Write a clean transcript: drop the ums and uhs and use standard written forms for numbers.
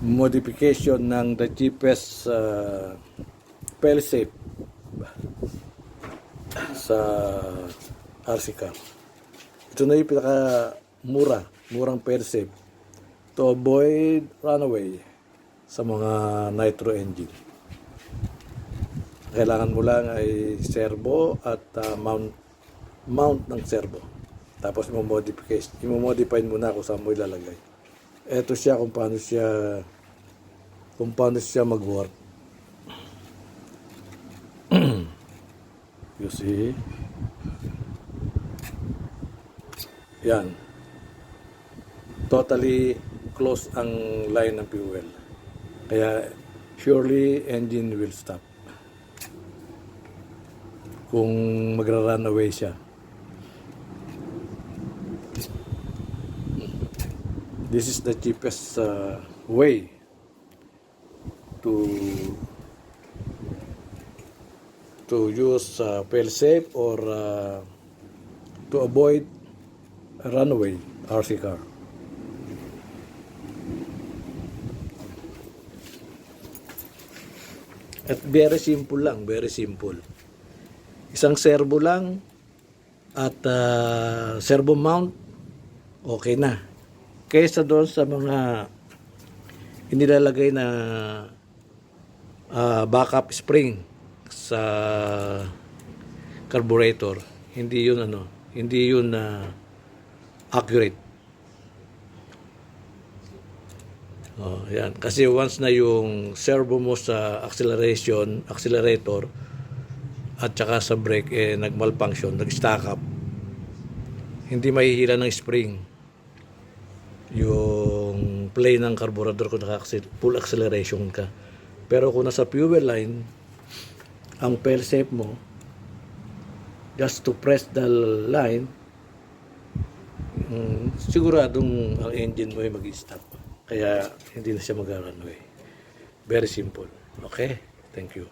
modification ng the cheapest fail-safe sa RC car. Ito na yung murang fail-safe to avoid runaway sa mga nitro engine. Kailangan mo lang ay servo at mount ng servo. Tapos i-modify mo na kung saan mo ilalagay. Ito siya kung paano siya mag-work. You see? Yan. Totally close ang line ng fuel. Kaya surely engine will stop kung magra-run away siya. This is the cheapest way to use fail-safe or to avoid a runaway RC car. At very simple lang, very simple. Isang servo lang at servo mount, okay na. Kaysa doon sa mga inilalagay na backup spring sa carburetor, hindi yun accurate. Yan. Kasi once na yung servo mo sa accelerator at saka sa brake nag-malfunction, nag-stack up, hindi mahihila ng spring yung play ng carburetor kung full acceleration ka. Pero kung nasa fuel line ang fail-safe mo, just to press the line, siguradong ang engine mo ay mag-stop. Kaya hindi na siya mag-runaway. Very simple. Okay? Thank you.